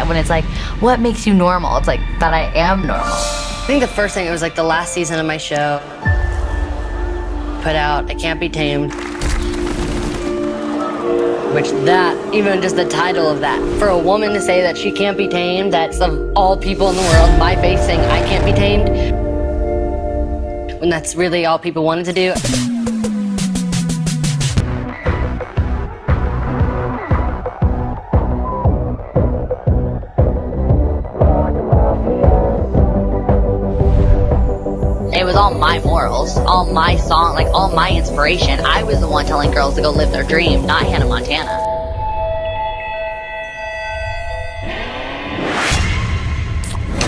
when it's like, what makes you normal? It's like, that I am normal. I think the first thing, it was like the last season of my show. Put out, I Can't Be Tamed. Which that, even just the title of that, for a woman to say that she can't be tamed, that's of all people in the world, my face saying I can't be tamed, when that's really all people wanted to do. It was all my morals, all my song, like all my inspiration. I was the one telling girls to go live their dream, not Hannah Montana.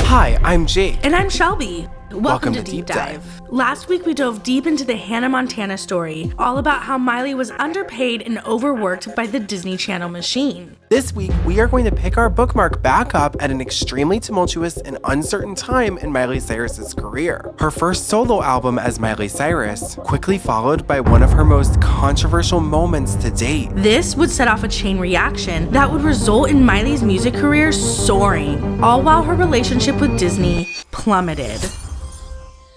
Hi, I'm Jake. And I'm Shelby. Welcome to Deep Dive. Last week we dove deep into the Hannah Montana story, all about how Miley was underpaid and overworked by the Disney Channel machine. This week, we are going to pick our bookmark back up at an extremely tumultuous and uncertain time in Miley Cyrus's career. Her first solo album as Miley Cyrus, quickly followed by one of her most controversial moments to date. This would set off a chain reaction that would result in Miley's music career soaring, all while her relationship with Disney plummeted.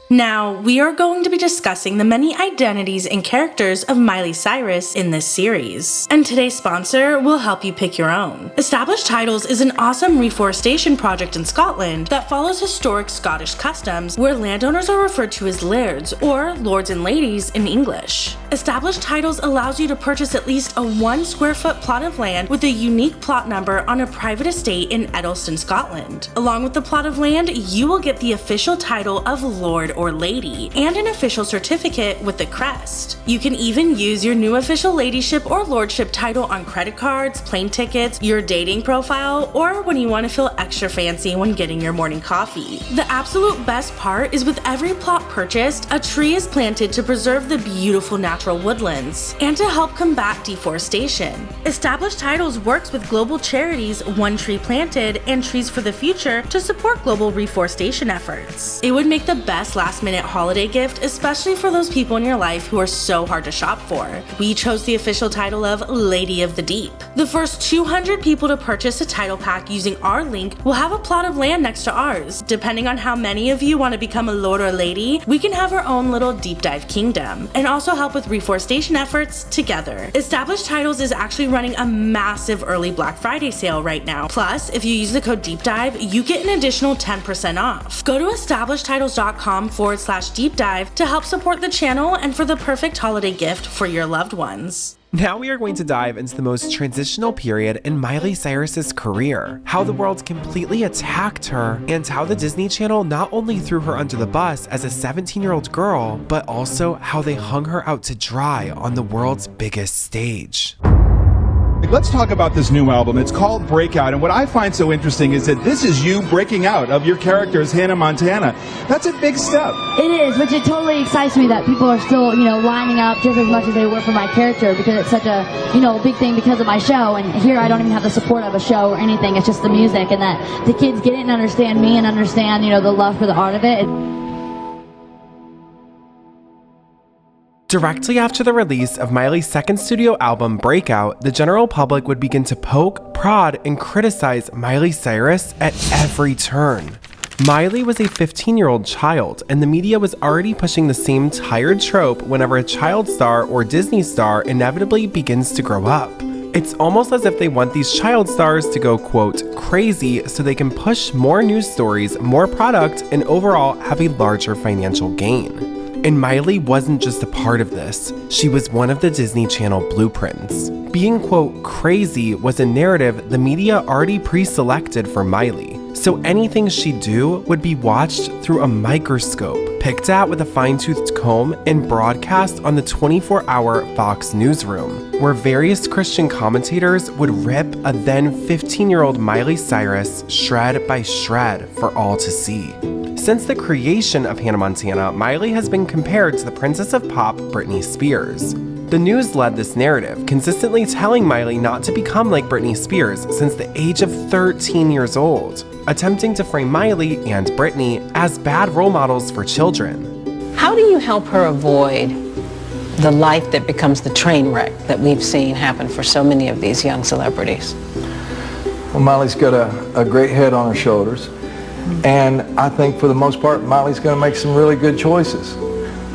Now, we are going to be discussing the many identities and characters of Miley Cyrus in this series, and today's sponsor will help you pick your own. Established Titles is an awesome reforestation project in Scotland that follows historic Scottish customs where landowners are referred to as lairds, or lords and ladies in English. Established Titles allows you to purchase at least a 1 square foot plot of land with a unique plot number on a private estate in Edelston, Scotland. Along with the plot of land, you will get the official title of Lord or Lady and an official certificate with the crest. You can even use your new official ladyship or lordship title on credit cards, plane tickets, your dating profile, or when you want to feel extra fancy when getting your morning coffee. The absolute best part is with every plot purchased, a tree is planted to preserve the beautiful natural woodlands and to help combat deforestation. Established Titles works with global charities One Tree Planted and Trees for the Future to support global reforestation efforts. It would make the best last-minute holiday gift, especially for those people in your life who are so hard to shop for. We chose the official title of Lady of the Deep. The first 200 people to purchase a title pack using our link will have a plot of land next to ours. Depending on how many of you want to become a lord or lady, we can have our own little deep dive kingdom and also help with reforestation efforts together. Established Titles is actually running a massive early Black Friday sale right now. Plus, if you use the code DEEPDIVE, you get an additional 10% off. Go to establishedtitles.com/deep dive to help support the channel and for the perfect holiday gift for your loved ones. Now we are going to dive into the most transitional period in Miley Cyrus's career, how the world completely attacked her, and how the Disney Channel not only threw her under the bus as a 17-year-old girl, but also how they hung her out to dry on the world's biggest stage. Let's talk about this new album. It's called Breakout, and what I find so interesting is that this is you breaking out of your character as Hannah Montana. That's a big step. It is, which it totally excites me that people are still, lining up just as much as they were for my character, because it's such a, big thing because of my show. And here I don't even have the support of a show or anything. It's just the music, and that the kids get it and understand me and understand, the love for the art of it. Directly after the release of Miley's second studio album, Breakout, the general public would begin to poke, prod, and criticize Miley Cyrus at every turn. Miley was a 15-year-old child, and the media was already pushing the same tired trope whenever a child star or Disney star inevitably begins to grow up. It's almost as if they want these child stars to go, quote, crazy so they can push more news stories, more product, and overall have a larger financial gain. And Miley wasn't just a part of this, she was one of the Disney Channel blueprints. Being, quote, crazy was a narrative the media already pre-selected for Miley, so anything she'd do would be watched through a microscope, picked at with a fine-toothed comb, and broadcast on the 24-hour Fox newsroom, where various Christian commentators would rip a then 15-year-old Miley Cyrus shred by shred for all to see. Since the creation of Hannah Montana, Miley has been compared to the Princess of Pop, Britney Spears. The news led this narrative, consistently telling Miley not to become like Britney Spears since the age of 13 years old, attempting to frame Miley and Britney as bad role models for children. How do you help her avoid the life that becomes the train wreck that we've seen happen for so many of these young celebrities? Well, Miley's got a great head on her shoulders, and I think for the most part, Miley's going to make some really good choices.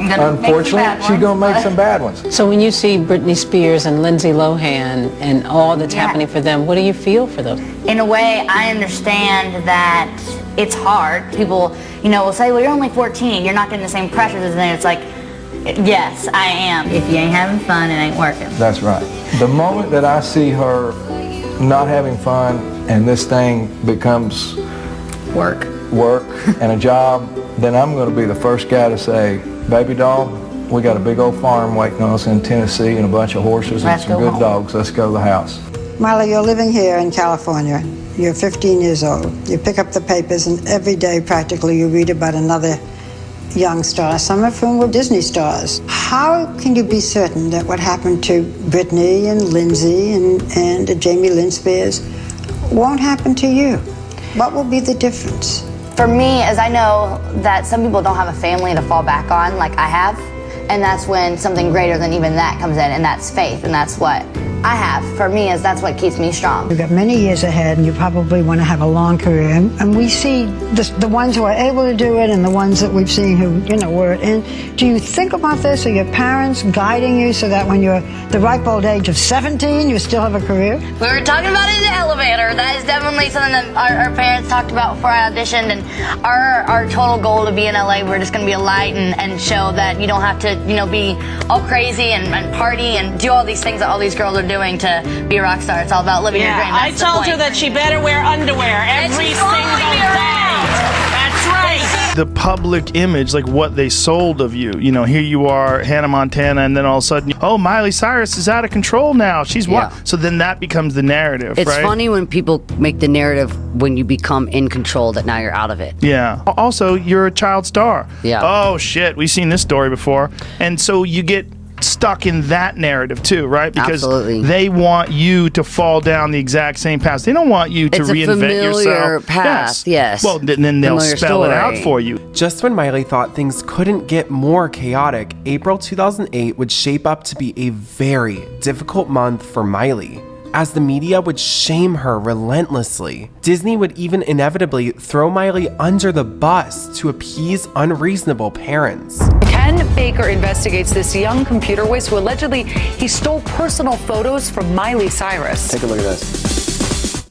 Unfortunately, she's going to make some bad ones. So when you see Britney Spears and Lindsay Lohan and all that's happening for them, what do you feel for them? In a way, I understand that it's hard. People, will say, well, you're only 14. You're not getting the same pressures as them. It's like, yes, I am. If you ain't having fun, it ain't working. That's right. The moment that I see her not having fun and this thing becomes work and a job, then I'm going to be the first guy to say, baby doll, we got a big old farm waiting on us in Tennessee and a bunch of horses and some good dogs. Let's go to the house. Miley, you're living here in California. You're 15 years old. You pick up the papers and every day practically you read about another young star, some of whom were Disney stars. How can you be certain that what happened to Britney and Lindsay and Jamie Lynn Spears won't happen to you? What will be the difference? For me, as I know that some people don't have a family to fall back on like I have, and that's when something greater than even that comes in, and that's faith, and that's what I have. For me, that's what keeps me strong. You've got many years ahead, and you probably want to have a long career. And we see the ones who are able to do it and the ones that we've seen who, weren't. And do you think about this? Are your parents guiding you so that when you're the ripe old age of 17, you still have a career? We were talking about it in the elevator. That is definitely something that our parents talked about before I auditioned. And our total goal to be in LA, we're just going to be a light and show that you don't have to, be all crazy and party and do all these things that all these girls are doing to be a rock star. It's all about living your dream. I told her that she better wear underwear every single day. That's right. The public image, like what they sold of you. Here you are, Hannah Montana, and then all of a sudden, oh, Miley Cyrus is out of control now. She's what? So then that becomes the narrative, It's right? funny when people make the narrative when you become in control that now you're out of it. Yeah. Also, you're a child star. Yeah. Oh, shit. We've seen this story before. And so you get stuck in that narrative too, right? Because they want you to fall down the exact same path. They don't want you to reinvent yourself. It's a familiar path, yes. Well, then they'll spell it out for you. Just when Miley thought things couldn't get more chaotic, April 2008 would shape up to be a very difficult month for Miley, as the media would shame her relentlessly. Disney would even inevitably throw Miley under the bus to appease unreasonable parents. Ken Baker investigates this young computer whiz who allegedly he stole personal photos from Miley Cyrus. Take a look at this.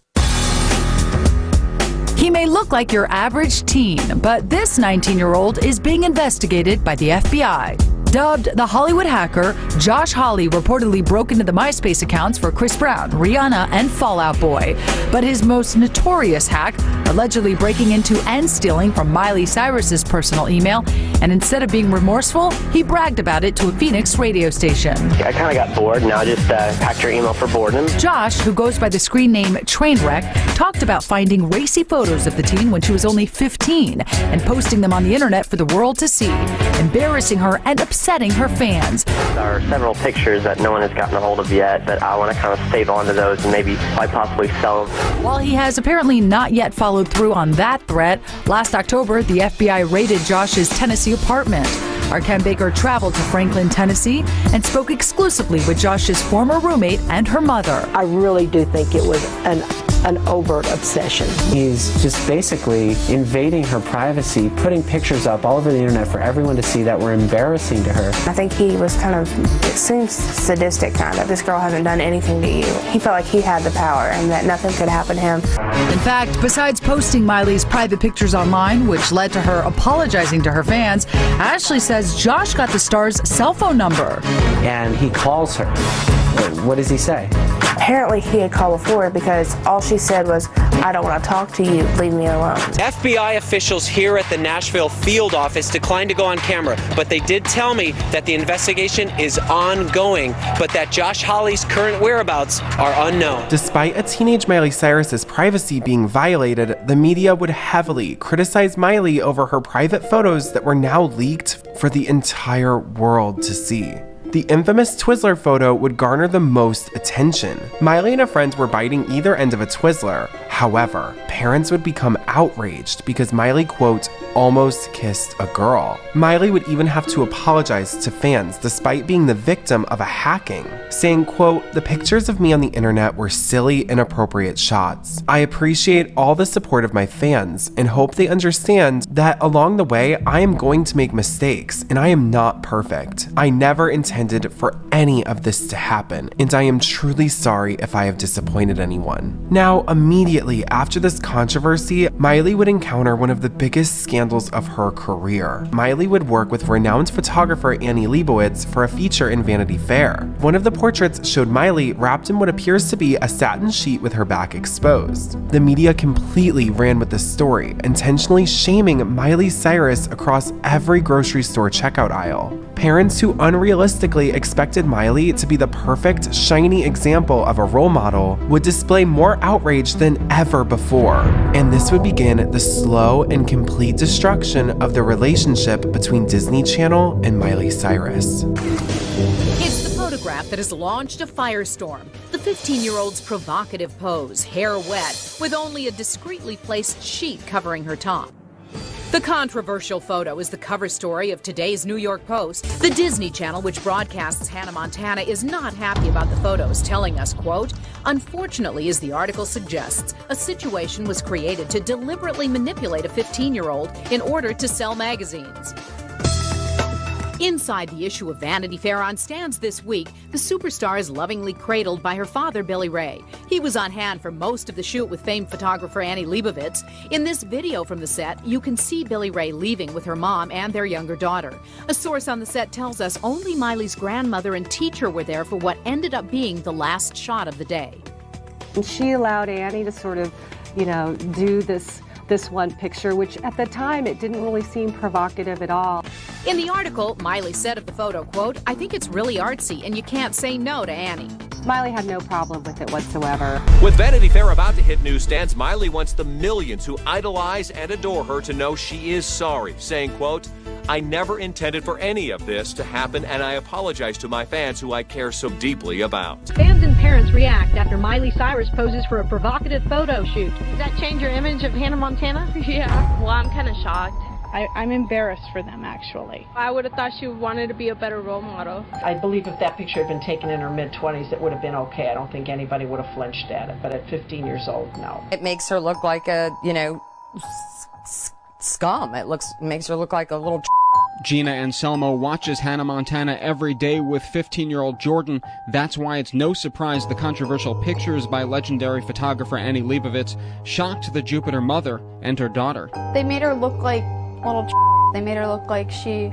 He may look like your average teen, but this 19-year-old is being investigated by the FBI. Dubbed the Hollywood hacker, Josh Hawley reportedly broke into the MySpace accounts for Chris Brown, Rihanna, and Fall Out Boy. But his most notorious hack, allegedly breaking into and stealing from Miley Cyrus's personal email, and instead of being remorseful, he bragged about it to a Phoenix radio station. I kind of got bored, and I just hacked her email for boredom. Josh, who goes by the screen name Trainwreck, talked about finding racy photos of the teen when she was only 15 and posting them on the internet for the world to see, embarrassing her and upsetting her fans. There are several pictures that no one has gotten a hold of yet that I want to kind of save onto those and maybe possibly sell them. While he has apparently not yet followed through on that threat, last October, the FBI raided Josh's Tennessee apartment. Our Ken Baker traveled to Franklin, Tennessee, and spoke exclusively with Josh's former roommate and her mother. I really do think it was an overt obsession. He's just basically invading her privacy, putting pictures up all over the internet for everyone to see that were embarrassing to her. I think he was kind of, it seems sadistic kind of. This girl hasn't done anything to you. He felt like he had the power and that nothing could happen to him. In fact, besides posting Miley's private pictures online, which led to her apologizing to her fans, Ashley says Josh got the star's cell phone number. And he calls her. What does he say? Apparently he had called before because all she said was, I don't want to talk to you, leave me alone. FBI officials here at the Nashville field office declined to go on camera, but they did tell me that the investigation is ongoing, but that Josh Hawley's current whereabouts are unknown. Despite a teenage Miley Cyrus's privacy being violated, the media would heavily criticize Miley over her private photos that were now leaked for the entire world to see. The infamous Twizzler photo would garner the most attention. Miley and her friends were biting either end of a Twizzler. However, parents would become outraged because Miley, quote, almost kissed a girl. Miley would even have to apologize to fans despite being the victim of a hacking, saying, quote, the pictures of me on the internet were silly, inappropriate shots. I appreciate all the support of my fans and hope they understand that along the way, I am going to make mistakes and I am not perfect. I never intended for any of this to happen, and I am truly sorry if I have disappointed anyone. Now, immediately after this controversy, Miley would encounter one of the biggest scandals of her career. Miley would work with renowned photographer Annie Leibovitz for a feature in Vanity Fair. One of the portraits showed Miley wrapped in what appears to be a satin sheet with her back exposed. The media completely ran with the story, intentionally shaming Miley Cyrus across every grocery store checkout aisle. Parents who unrealistically expected Miley to be the perfect, shiny example of a role model would display more outrage than ever before. And this would begin the slow and complete destruction of the relationship between Disney Channel and Miley Cyrus. It's the photograph that has launched a firestorm. The 15-year-old's provocative pose, hair wet, with only a discreetly placed sheet covering her top. The controversial photo is the cover story of today's New York Post. The Disney Channel, which broadcasts Hannah Montana, is not happy about the photos, telling us, quote, unfortunately, as the article suggests, a situation was created to deliberately manipulate a 15-year-old in order to sell magazines. Inside the issue of Vanity Fair on stands this week, the superstar is lovingly cradled by her father, Billy Ray. He was on hand for most of the shoot with famed photographer Annie Leibovitz. In this video from the set, you can see Billy Ray leaving with her mom and their younger daughter. A source on the set tells us only Miley's grandmother and teacher were there for what ended up being the last shot of the day. And she allowed Annie to sort of, do this one picture, which at the time it didn't really seem provocative at all. In the article, Miley said of the photo, quote, I think it's really artsy and you can't say no to Annie. Miley had no problem with it whatsoever. With Vanity Fair about to hit newsstands, Miley wants the millions who idolize and adore her to know she is sorry, saying, quote, I never intended for any of this to happen, and I apologize to my fans who I care so deeply about. Fans and parents react after Miley Cyrus poses for a provocative photo shoot. Does that change your image of Hannah Montana? Yeah, well, I'm kind of shocked. I'm embarrassed for them, actually. I would have thought she wanted to be a better role model. I believe if that picture had been taken in her mid-20s, it would have been okay. I don't think anybody would have flinched at it, but at 15 years old, no. It makes her look like a, scum. Makes her look like a little Gina Anselmo watches Hannah Montana every day with 15-year-old Jordan. That's why it's no surprise the controversial pictures by legendary photographer Annie Leibovitz shocked the Jupiter mother and her daughter. They made her look like little They made her look like she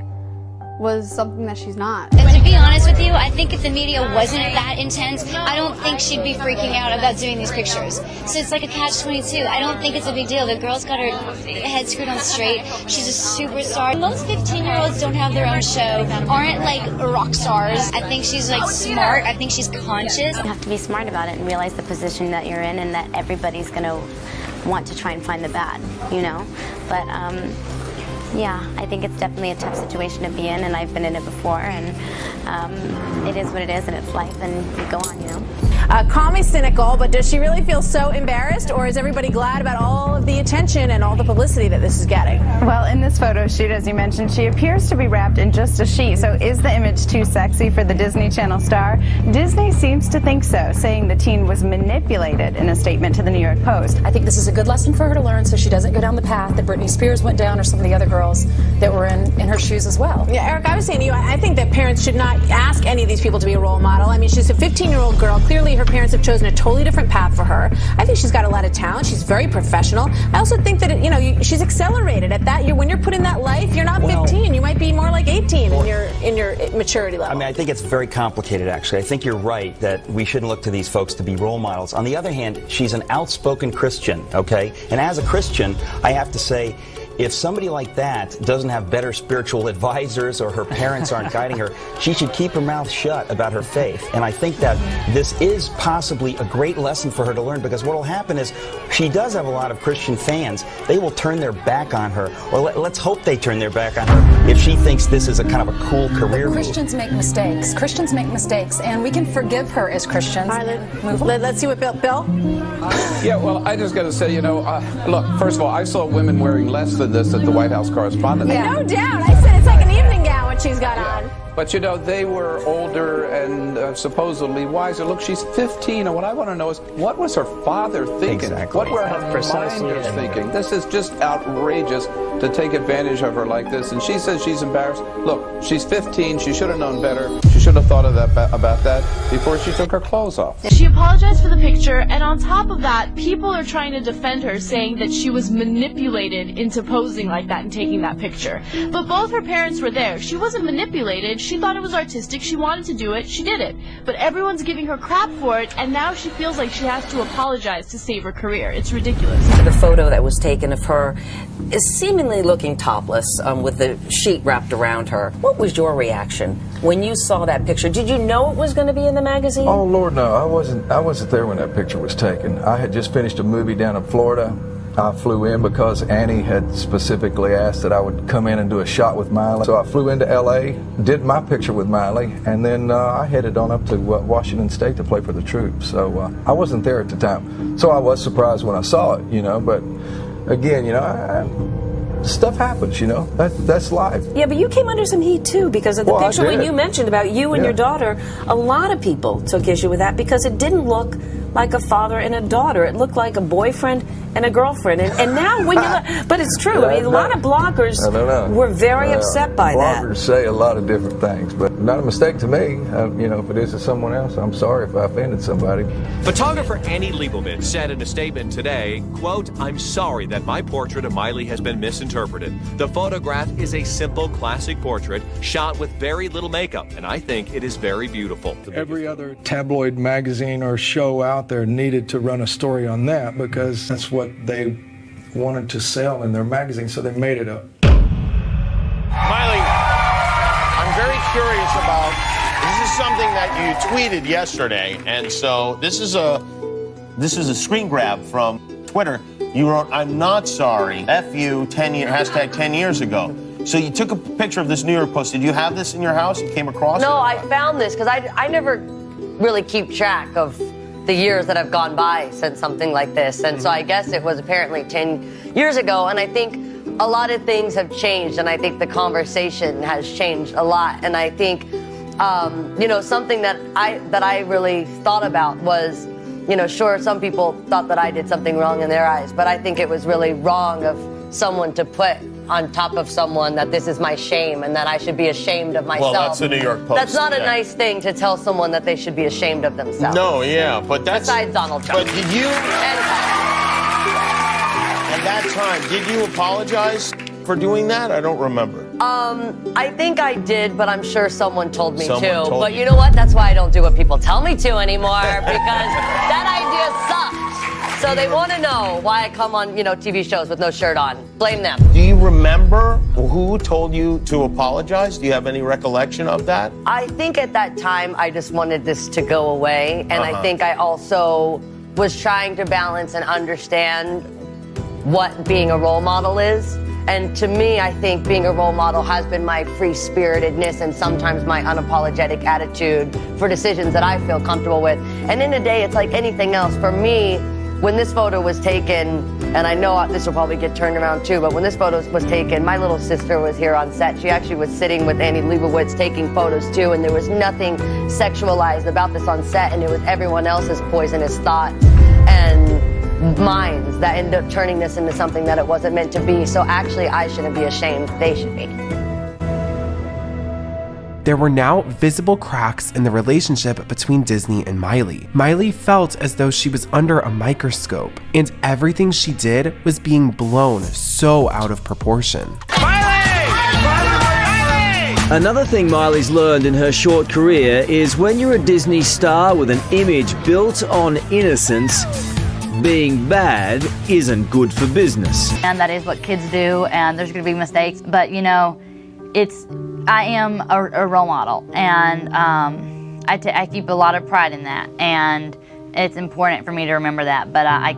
was something that she's not. And to be honest with you, I think if the media wasn't that intense, I don't think she'd be freaking out about doing these pictures. So it's like a catch-22. I don't think it's a big deal. The girl's got her head screwed on straight. She's a superstar. Most 15-year-olds don't have their own show, aren't like rock stars. I think she's like smart. I think she's conscious. You have to be smart about it and realize the position that you're in and that everybody's going to want to try and find the bad, But, yeah, I think it's definitely a tough situation to be in, and I've been in it before, and it is what it is, and it's life, and you go on, Call me cynical, but does she really feel so embarrassed, or is everybody glad about all of the attention and all the publicity that this is getting? Well, in this photo shoot, as you mentioned, she appears to be wrapped in just a sheet, so is the image too sexy for the Disney Channel star? Disney seems to think so, saying the teen was manipulated in a statement to the New York Post. I think this is a good lesson for her to learn so she doesn't go down the path that Britney Spears went down or some of the other girls that were in her shoes as well. Yeah, Eric, I was saying to you, I think that parents should not ask any of these people to be a role model. I mean, she's a 15-year-old girl. Clearly, her parents have chosen a totally different path for her. I think she's got a lot of talent. She's very professional. I also think that, she's accelerated at that. When you're put in that life, you're not 15. You might be more like 18 in your maturity level. I mean, I think it's very complicated, actually. I think you're right that we shouldn't look to these folks to be role models. On the other hand, she's an outspoken Christian, okay? And as a Christian, I have to say, if somebody like that doesn't have better spiritual advisors or her parents aren't guiding her, she should keep her mouth shut about her faith. And I think that this is possibly a great lesson for her to learn, because what will happen is she does have a lot of Christian fans. They will turn their back on her, or let's hope they turn their back on her, if she thinks this is a kind of a cool career move. Christians make mistakes. Christians make mistakes, and we can forgive her as Christians. All right, let's see what Bill. Yeah, well, I just got to say, look, first of all, I saw women wearing less than this at the White House Correspondents' Dinner. No doubt. I said it's like an evening gown what she's got on. But they were older and supposedly wiser. Look, she's 15, and what I want to know is, what was her father thinking? Exactly. What were her minders thinking? This is just outrageous to take advantage of her like this. And she says she's embarrassed. Look, she's 15. She should have known better. She should have thought of about that before she took her clothes off. She apologized for the picture, and on top of that, people are trying to defend her, saying that she was manipulated into posing like that and taking that picture. But both her parents were there. She wasn't manipulated. She thought it was artistic. She wanted to do it. She did it. But everyone's giving her crap for it, and now she feels like she has to apologize to save her career. It's ridiculous. The photo that was taken of her is seemingly looking topless with the sheet wrapped around her. What was your reaction when you saw that picture? Did you know it was going to be in the magazine? Oh, Lord, no. I wasn't there when that picture was taken. I had just finished a movie down in Florida. I flew in because Annie had specifically asked that I would come in and do a shot with Miley. So I flew into L.A., did my picture with Miley, and then I headed on up to Washington State to play for the troops. So I wasn't there at the time. So I was surprised when I saw it, but again, stuff happens, that's life. Yeah, but you came under some heat too because of the picture when you mentioned about you and your daughter. A lot of people took issue with that because it didn't look like a father and a daughter. It looked like a boyfriend and a girlfriend. And now when you look, but it's true. I mean, a lot of bloggers were very upset by that. Bloggers say a lot of different things, but not a mistake to me. If it is to someone else, I'm sorry if I offended somebody. Photographer Annie Leibovitz said in a statement today, quote, "I'm sorry that my portrait of Miley has been misinterpreted. The photograph is a simple classic portrait shot with very little makeup, and I think it is very beautiful." Every other tabloid magazine or show out there needed to run a story on that because that's what they wanted to sell in their magazine, so they made it up. Miley, I'm very curious about, this is something that you tweeted yesterday, and so this is a screen grab from Twitter. You wrote, "I'm not sorry, F you, hashtag 10 years ago." So you took a picture of this New York Post. Did you have this in your house? You came across it? No, I found this because I never really keep track of the years that have gone by since something like this. And so I guess it was apparently 10 years ago. And I think a lot of things have changed. And I think the conversation has changed a lot. And I think, something that I really thought about was, sure, some people thought that I did something wrong in their eyes, but I think it was really wrong of someone to put on top of someone that this is my shame and that I should be ashamed of myself. Well, that's the New York Post. That's not a nice thing to tell someone that they should be ashamed of themselves. No, yeah, but that's... Besides Donald Trump. But did you... At that time, did you apologize for doing that? I don't remember. I think I did, but I'm sure someone told me to. But you know what? That's why I don't do what people tell me to anymore, because that idea sucks. So they want to know why I come on, TV shows with no shirt on. Blame them. Do you remember who told you to apologize? Do you have any recollection of that? I think at that time I just wanted this to go away, and I think I also was trying to balance and understand what being a role model is. And to me, I think being a role model has been my free-spiritedness and sometimes my unapologetic attitude for decisions that I feel comfortable with. And in a day, it's like anything else. For me, when this photo was taken, and I know this will probably get turned around too, but when this photo was taken, my little sister was here on set. She actually was sitting with Annie Leibovitz taking photos too, and there was nothing sexualized about this on set, and it was everyone else's poisonous thoughts and minds that ended up turning this into something that it wasn't meant to be. So actually, I shouldn't be ashamed. They should be. There were now visible cracks in the relationship between Disney and Miley. Miley felt as though she was under a microscope, and everything she did was being blown so out of proportion. Another thing Miley's learned in her short career is when you're a Disney star with an image built on innocence, being bad isn't good for business. And that is what kids do, and there's going to be mistakes. But, you know, I am a role model, and I keep a lot of pride in that. And it's important for me to remember that. But I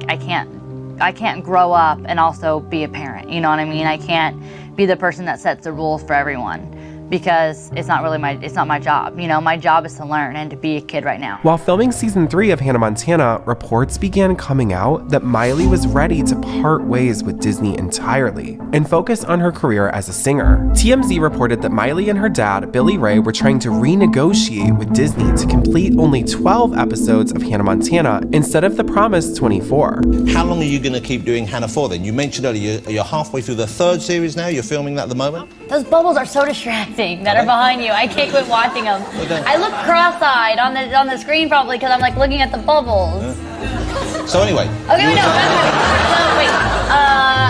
can't grow up and also be a parent. You know what I mean? I can't be the person that sets the rules for everyone, because it's not my job. You know, my job is to learn and to be a kid right now. While filming season 3 of Hannah Montana, reports began coming out that Miley was ready to part ways with Disney entirely and focus on her career as a singer. TMZ reported that Miley and her dad, Billy Ray, were trying to renegotiate with Disney to complete only 12 episodes of Hannah Montana instead of the promised 24. How long are you going to keep doing Hannah for then? You mentioned earlier you're halfway through the 3rd series now. You're filming that at the moment? Those bubbles are so distracting that are behind you. I can't quit watching them. I look cross-eyed on the screen probably because I'm like looking at the bubbles. So anyway. Okay,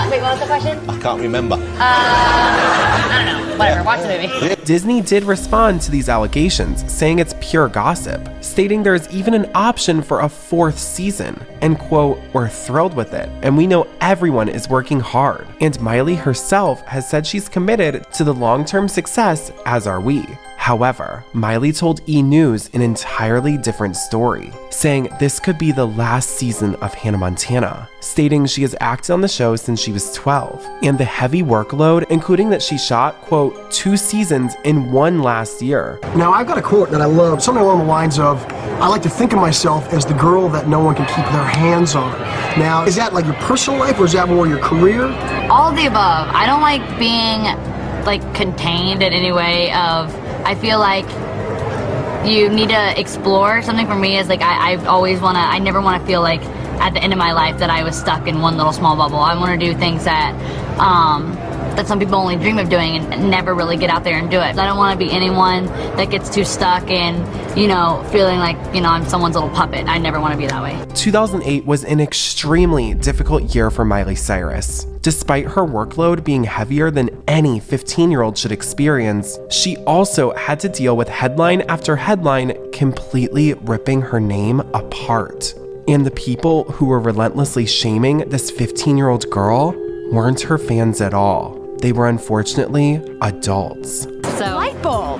wait, what was the question? I can't remember. I don't know. Whatever, watch the movie. Disney did respond to these allegations, saying it's pure gossip, stating there's even an option for a 4th season, and quote, "We're thrilled with it, and we know everyone is working hard." And Miley herself has said she's committed to the long-term success, as are we. However, Miley told E! News an entirely different story, saying this could be the last season of Hannah Montana, stating she has acted on the show since she was 12, and the heavy workload, including that she shot, quote, 2 seasons in 1 last year. Now, I've got a quote that I love, something along the lines of, "I like to think of myself as the girl that no one can keep their hands on." Now, is that like your personal life, or is that more your career? All of the above. I don't like being like contained in any way of, I feel like you need to explore. Something for me is like I never want to feel like at the end of my life that I was stuck in one little small bubble. I want to do things that that some people only dream of doing and never really get out there and do it. I don't want to be anyone that gets too stuck in, you know, feeling like, you know, I'm someone's little puppet. I never want to be that way. 2008 was an extremely difficult year for Miley Cyrus. Despite her workload being heavier than any 15-year-old should experience, she also had to deal with headline after headline completely ripping her name apart. And the people who were relentlessly shaming this 15-year-old girl weren't her fans at all. They were unfortunately adults. So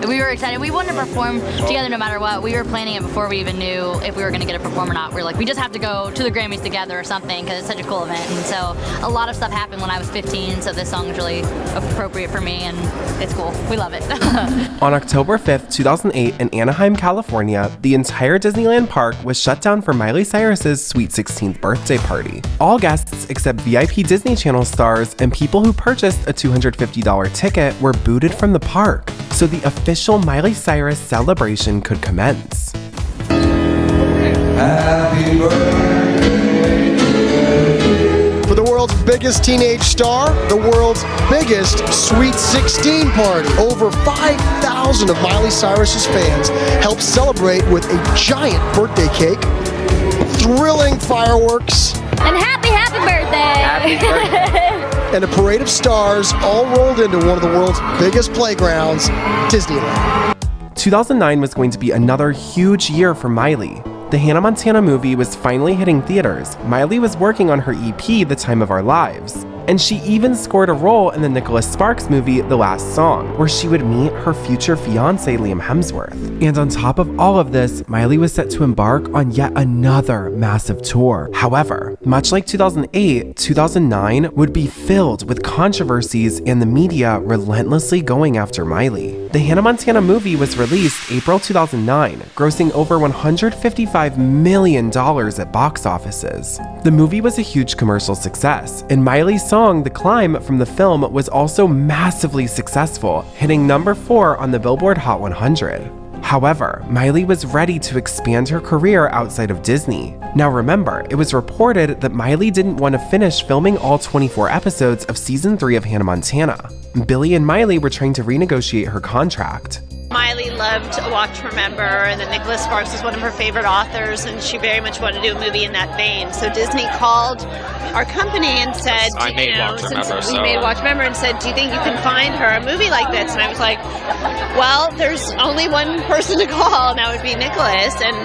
we were excited. We wanted to perform together no matter what. We were planning it before we even knew if we were going to get to perform or not. We were like, we just have to go to the Grammys together or something because it's such a cool event. And so a lot of stuff happened when I was 15, so this song is really appropriate for me, and it's cool. We love it. On October 5th, 2008, in Anaheim, California, the entire Disneyland park was shut down for Miley Cyrus's sweet 16th birthday party. All guests except VIP Disney Channel stars and people who purchased a $250 ticket were booted from the park, so the official Miley Cyrus celebration could commence. Happy birthday. For the world's biggest teenage star, the world's biggest Sweet 16 party. Over 5,000 of Miley Cyrus's fans helped celebrate with a giant birthday cake, thrilling fireworks, and happy birthday! Happy birthday. And a parade of stars all rolled into one of the world's biggest playgrounds, Disneyland. 2009 was going to be another huge year for Miley. The Hannah Montana movie was finally hitting theaters. Miley was working on her EP, The Time of Our Lives. And she even scored a role in the Nicholas Sparks movie, The Last Song, where she would meet her future fiancé, Liam Hemsworth. And on top of all of this, Miley was set to embark on yet another massive tour. However, much like 2008, 2009 would be filled with controversies and the media relentlessly going after Miley. The Hannah Montana movie was released April 2009, grossing over $155 million at box offices. The movie was a huge commercial success, and Miley's song The Climb from the film was also massively successful, hitting number 4 on the Billboard Hot 100. However, Miley was ready to expand her career outside of Disney. Now remember, it was reported that Miley didn't want to finish filming all 24 episodes of season 3 of Hannah Montana. Billy and Miley were trying to renegotiate her contract. Miley loved Watch Remember, and then Nicholas Sparks was one of her favorite authors, and she very much wanted to do a movie in that vein. So Disney called our company and said, I made Watch Remember, we made Watch Remember, and said, do you think you can find her a movie like this? And I was like, well, there's only one person to call, and that would be Nicholas. And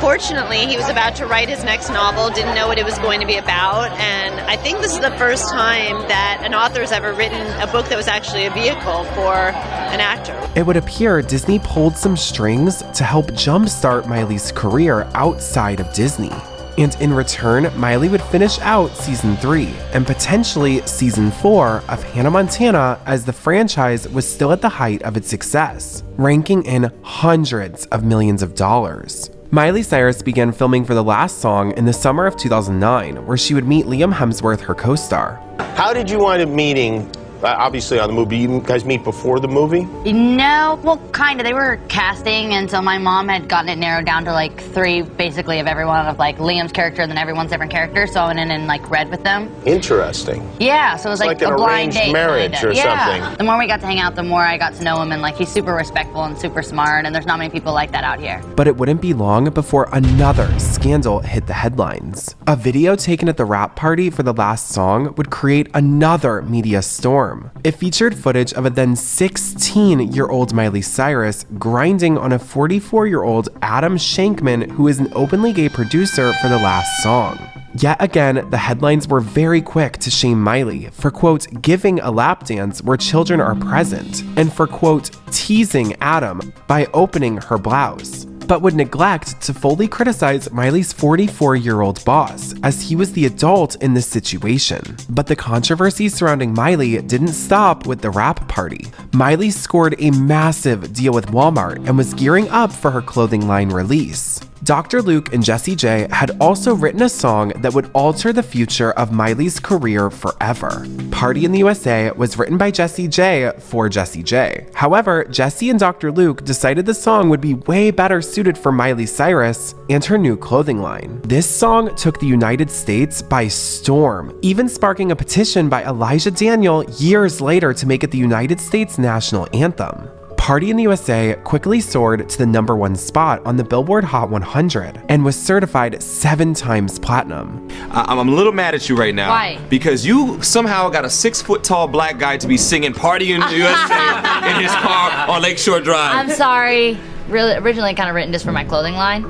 unfortunately, he was about to write his next novel, didn't know what it was going to be about, and I think this is the first time that an author has ever written a book that was actually a vehicle for an actor. It would appear Disney pulled some strings to help jumpstart Miley's career outside of Disney. And in return, Miley would finish out season 3 and potentially season 4 of Hannah Montana, as the franchise was still at the height of its success, ranking in hundreds of millions of dollars. Miley Cyrus began filming for the last song in the summer of 2009, where she would meet Liam Hemsworth, her co-star. How did you wind up meeting, obviously on the movie? You guys meet before the movie? No, well, kind of. They were casting, and so my mom had gotten it narrowed down to like 3, basically, of everyone, of like Liam's character, and then everyone's different character. So I went in and like read with them. Interesting. Yeah, so it was like an a blind arranged date. marriage or something. The more we got to hang out, the more I got to know him, and like he's super respectful and super smart, and there's not many people like that out here. But it wouldn't be long before another scandal hit the headlines. A video taken at the wrap party for the last song would create another media storm. It featured footage of a then 16-year-old Miley Cyrus grinding on a 44-year-old Adam Shankman, who is an openly gay producer for the last song. Yet again, the headlines were very quick to shame Miley for, quote, giving a lap dance where children are present, and for, quote, teasing Adam by opening her blouse, but would neglect to fully criticize Miley's 44-year-old boss, as he was the adult in this situation. But the controversy surrounding Miley didn't stop with the wrap party. Miley scored a massive deal with Walmart and was gearing up for her clothing line release. Dr. Luke and Jessie J had also written a song that would alter the future of Miley's career forever. Party in the USA was written by Jessie J for Jessie J. However, Jessie and Dr. Luke decided the song would be way better suited for Miley Cyrus and her new clothing line. This song took the United States by storm, even sparking a petition by Elijah Daniel years later to make it the United States national anthem. Party in the USA quickly soared to the #1 spot on the Billboard Hot 100 and was certified 7 times platinum. I'm a little mad at you right now. Why? Because you somehow got a 6-foot-tall black guy to be singing Party in the USA in his car on Lakeshore Drive. I'm sorry. Really, originally kind of written just for my clothing line,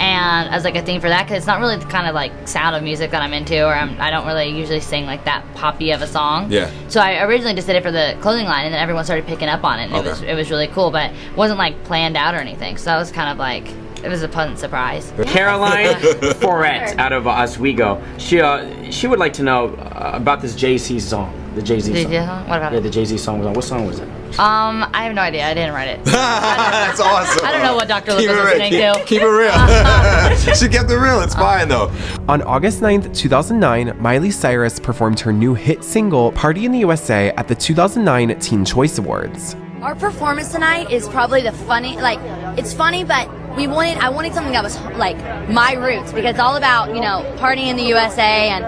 and as like a theme for that, because it's not really the kind of like sound of music that I'm into, or I don't really usually sing like that poppy of a song. Yeah. So I originally just did it for the clothing line, and then everyone started picking up on it, and it was really cool, but it wasn't like planned out or anything. So that was kind of like, it was a pleasant surprise. Caroline Forret out of Oswego. She would like to know about this Jay-Z song. The Jay-Z song. What about Yeah, it? the Jay-Z song was on. What song was it? I have no idea. I didn't write it. That's awesome. I don't know what Dr. Luke was listening to. Keep it real. She kept it real. It's fine though. On August 9th, 2009, Miley Cyrus performed her new hit single, Party in the USA, at the 2009 Teen Choice Awards. Our performance tonight is probably the funny, like, it's funny, but I wanted something that was like my roots, because it's all about, you know, partying in the USA and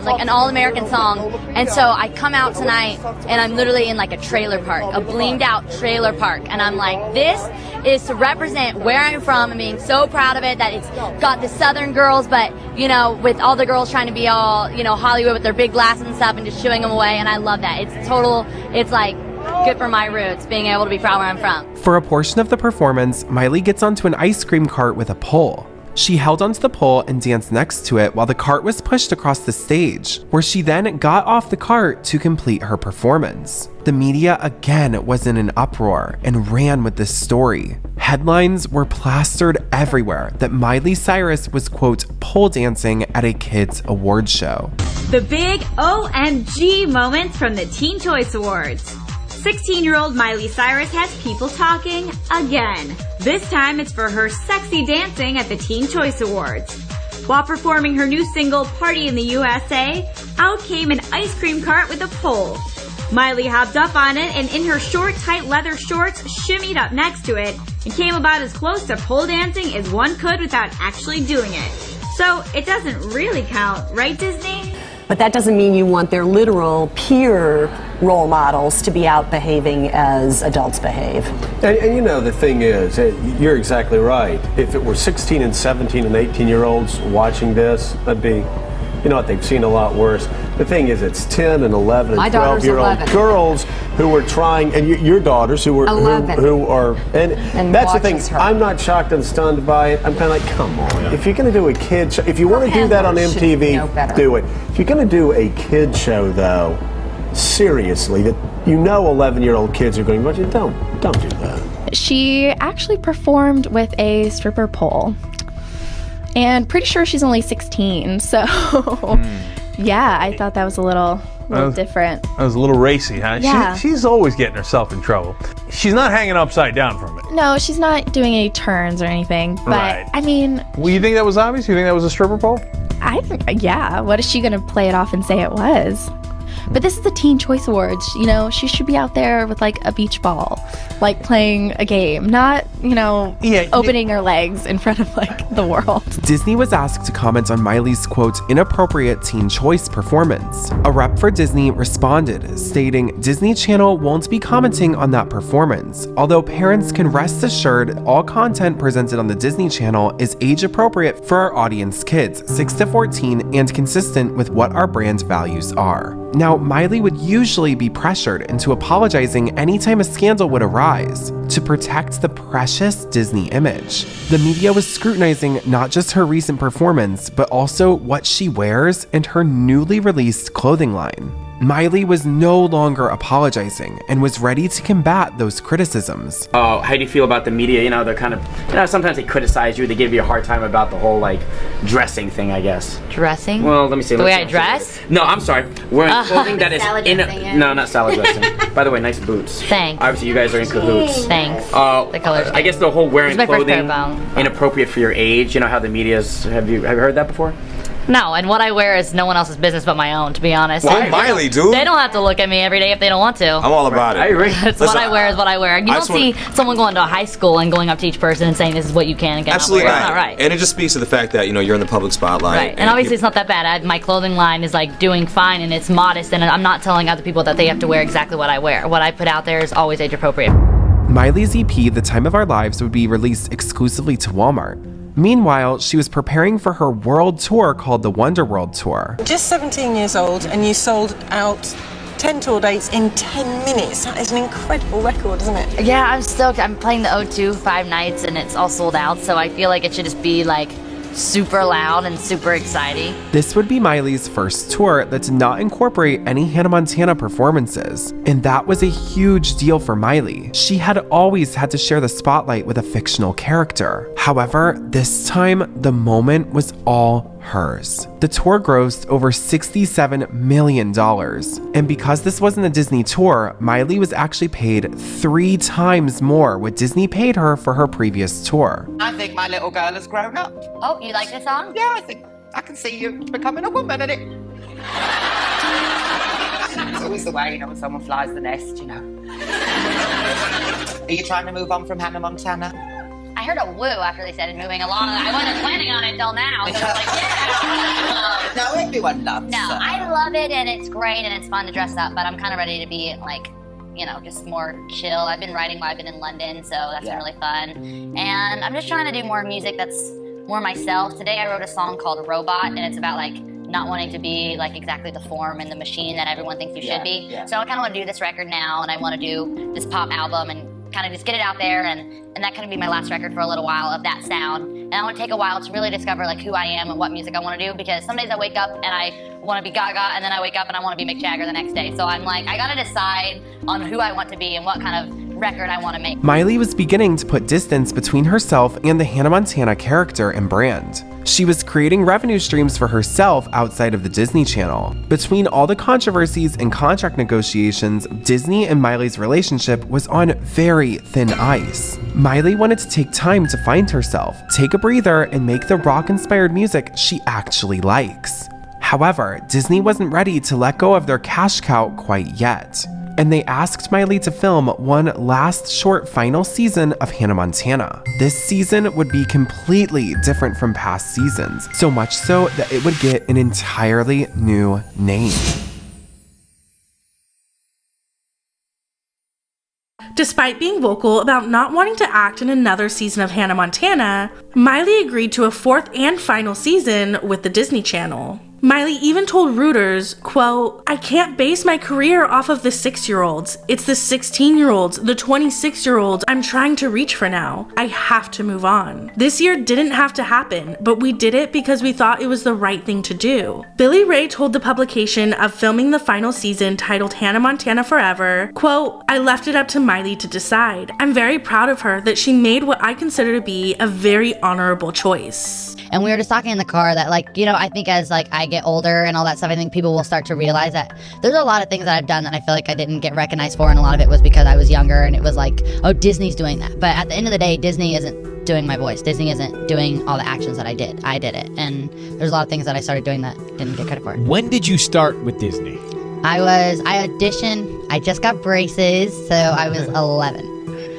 like an all-American song. And so I come out tonight and I'm literally in like a trailer park, a blinged out trailer park. And I'm like, this is to represent where I'm from and being so proud of it, that it's got the Southern girls, but, you know, with all the girls trying to be all, you know, Hollywood with their big glasses and stuff and just shooing them away. And I love that. It's like good for my roots, being able to be proud where I'm from. For a portion of the performance, Miley gets onto an ice cream cart with a pole. She held onto the pole and danced next to it while the cart was pushed across the stage, where she then got off the cart to complete her performance. The media again was in an uproar and ran with this story. Headlines were plastered everywhere that Miley Cyrus was, quote, pole dancing at a kids' award show. The big OMG moments from the Teen Choice Awards. 16-year-old Miley Cyrus has people talking again. This time it's for her sexy dancing at the Teen Choice Awards. While performing her new single, Party in the USA, out came an ice cream cart with a pole. Miley hopped up on it and in her short, tight leather shorts shimmied up next to it and came about as close to pole dancing as one could without actually doing it. So it doesn't really count, right, Disney? But that doesn't mean you want their literal peer role models to be out behaving as adults behave. And you know, the thing is, you're exactly right. If it were 16 and 17 and 18-year-olds watching this, that'd be you know what, they've seen a lot worse. The thing is, it's 10 and 11 My and daughter's 12-year-old 11. girls who are trying, and your daughters who are 11. who are, and that's the thing. watches her. I'm not shocked and stunned by it. I'm kind of like, come on. If you're going to do a kid show, if you want to do that on handlers should know MTV, better. do it. If you're going to do a kid show, though, seriously, that 11-year-old kids are going, don't do that. She actually performed with a stripper pole. And pretty sure she's only 16, so yeah, I thought that was a little different. That was a little racy, huh? Yeah. She's always getting herself in trouble. She's not hanging upside down from it. No, she's not doing any turns or anything, but Right. I mean, Well, you think that was obvious? You think that was a stripper pole? yeah, what is she gonna play it off and say it was? But this is the Teen Choice Awards, she should be out there with like a beach ball, like playing a game, not, opening her legs in front of like the world. Disney was asked to comment on Miley's quote, inappropriate teen choice performance. A rep for Disney responded, stating Disney Channel won't be commenting on that performance, although parents can rest assured all content presented on the Disney Channel is age appropriate for our audience kids 6 to 14 and consistent with what our brand values are. Now, Miley would usually be pressured into apologizing anytime a scandal would arise to protect the precious Disney image. The media was scrutinizing not just her recent performance, but also what she wears and her newly released clothing line. Miley was no longer apologizing and was ready to combat those criticisms. How do you feel about the media? They're kind of, sometimes they criticize you, they give you a hard time about the whole, dressing thing, I guess. Dressing? Well, let me see. The way I dress? No, I'm sorry. Wearing clothing that is Salad dressing, yeah. No, not salad dressing. By the way, nice boots. Thanks. Obviously, you guys are in cahoots. Thanks. The colors. I guess the whole wearing It's my first pair clothing of inappropriate for your age. How the media's. Have you heard that before? No, and what I wear is no one else's business but my own, to be honest. Well, Miley, dude. They don't have to look at me every day if they don't want to. I'm all about it. I agree. It's what I wear is what I wear. You don't see someone going to a high school and going up to each person and saying this is what you can and cannot Absolutely wear. not. It's not right. And it just speaks to the fact that, you're in the public spotlight. Right, and obviously it's not that bad. My clothing line is doing fine and it's modest, and I'm not telling other people that they have to wear exactly what I wear. What I put out there is always age appropriate. Miley's EP, The Time of Our Lives, would be released exclusively to Walmart. Meanwhile, she was preparing for her world tour called the Wonder World Tour. Just 17 years old and you sold out 10 tour dates in 10 minutes. That is an incredible record, isn't it? Yeah, I'm stoked. I'm playing the O2 5 nights and it's all sold out, so I feel like it should just be super loud and super exciting. This would be Miley's first tour that did not incorporate any Hannah Montana performances, and that was a huge deal for Miley. She had always had to share the spotlight with a fictional character. However, this time, the moment was all hers. The tour grossed over $67 million, and because this wasn't a Disney tour, Miley was actually paid 3 times more what Disney paid her for her previous tour. I think my little girl has grown up. Oh, you like this song? Yeah, I think I can see you becoming a woman in it. It's always the way, when someone flies the nest, Are you trying to move on from Hannah Montana? I heard a woo after they said moving along. I wasn't planning on it until now. So I was like, yeah. No, everyone loves No, her. I love it and it's great and it's fun to dress up, but I'm kind of ready to be just more chill. I've been writing while I've been in London, so that's been really fun. And I'm just trying to do more music that's more myself. Today I wrote a song called Robot, and it's about not wanting to be exactly the form and the machine that everyone thinks you should be. So I kind of want to do this record now, and I want to do this pop album and kind of just get it out there, and that kind of be my last record for a little while of that sound. And I want to take a while to really discover who I am and what music I want to do, because some days I wake up and I want to be Gaga, and then I wake up and I want to be Mick Jagger the next day. So I'm I gotta decide on who I want to be and what kind of record I want to make. Miley was beginning to put distance between herself and the Hannah Montana character and brand. She was creating revenue streams for herself outside of the Disney Channel. Between all the controversies and contract negotiations, Disney and Miley's relationship was on very thin ice. Miley wanted to take time to find herself, take a breather, and make the rock-inspired music she actually likes. However, Disney wasn't ready to let go of their cash cow quite yet, and they asked Miley to film one last short final season of Hannah Montana. This season would be completely different from past seasons, so much so that it would get an entirely new name. Despite being vocal about not wanting to act in another season of Hannah Montana, Miley agreed to a 4th and final season with the Disney Channel. Miley even told Reuters, quote, "I can't base my career off of the 6-year-olds. It's the 16-year-olds, the 26-year-olds I'm trying to reach for now. I have to move on. This year didn't have to happen, but we did it because we thought it was the right thing to do." Billy Ray told the publication of filming the final season titled Hannah Montana Forever, quote, "I left it up to Miley to decide. I'm very proud of her that she made what I consider to be a very honorable choice." And we were just talking in the car that, like, you know, I think as, like, I get older and all that stuff, I think people will start to realize that there's a lot of things that I've done that I feel like I didn't get recognized for, and a lot of it was because I was younger, and it was like, oh, Disney's doing that. But at the end of the day, Disney isn't doing my voice. Disney isn't doing all the actions that I did. I did it. And there's a lot of things that I started doing that didn't get credit for. When did you start with Disney? I auditioned, I just got braces, so I was 11.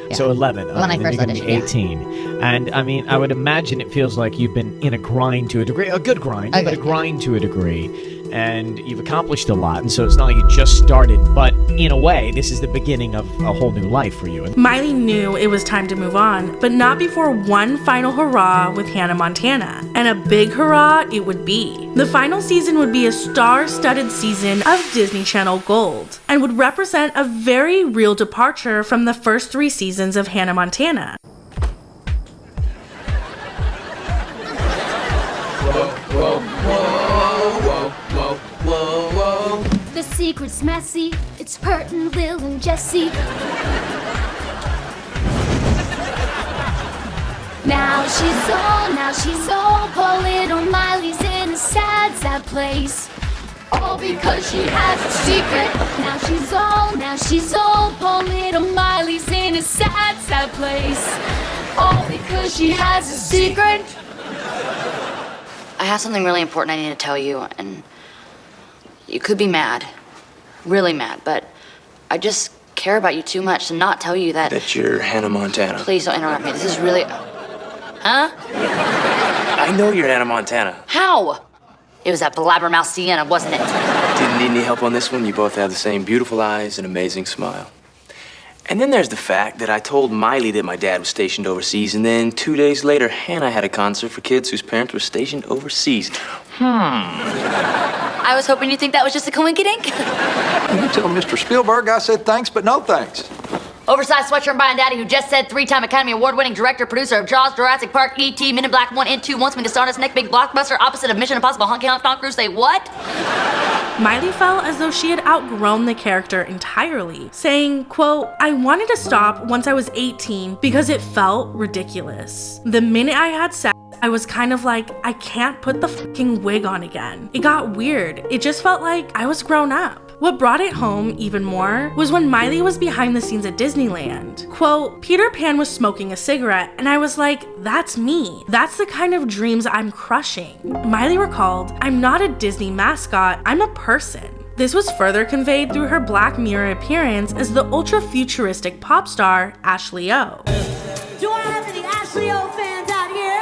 Yeah. So 11. When I first auditioned, 18. And I mean, I would imagine it feels like you've been in a grind to a degree, a good grind, but a grind to a degree. And you've accomplished a lot. And so it's not like you just started, but in a way, this is the beginning of a whole new life for you. Miley knew it was time to move on, but not before one final hurrah with Hannah Montana. And a big hurrah it would be. The final season would be a star-studded season of Disney Channel Gold, and would represent a very real departure from the first 3 seasons of Hannah Montana. The secret's messy, it's Pert and Lil and Jessie. Now she's all, poor little Miley's in a sad, sad place. All because she has a secret. Now she's all, poor little Miley's in a sad, sad place. All because she has a secret. I have something really important I need to tell you, and you could be mad, really mad, but I just care about you too much to not tell you that. That you're Hannah Montana. Please don't interrupt me. This is really. Huh? I know you're Hannah Montana. How? It was that blabbermouth Sienna, wasn't it? Didn't need any help on this one. You both have the same beautiful eyes and amazing smile. And then there's the fact that I told Miley that my dad was stationed overseas, and then 2 days later, Hannah had a concert for kids whose parents were stationed overseas. I was hoping you'd think that was just a coinkydink. You tell Mr. Spielberg I said thanks, but no thanks. Oversized sweatshirt buying daddy who just said 3-time Academy Award-winning director, producer of Jaws, Jurassic Park, E.T., Men in Black 1 and 2 wants me to star in his next big blockbuster opposite of Mission Impossible Honky Honk Tom Cruise. Say what? Miley felt as though she had outgrown the character entirely, saying, quote, "I wanted to stop once I was 18 because it felt ridiculous. The minute I had sex, I was kind of like, I can't put the fucking wig on again. It got weird. It just felt like I was grown up." What brought it home even more was when Miley was behind the scenes at Disneyland. Quote, "Peter Pan was smoking a cigarette, and I was like, that's me. That's the kind of dreams I'm crushing." Miley recalled, "I'm not a Disney mascot, I'm a person." This was further conveyed through her Black Mirror appearance as the ultra-futuristic pop star Ashley O. Do I have any Ashley O fans out here?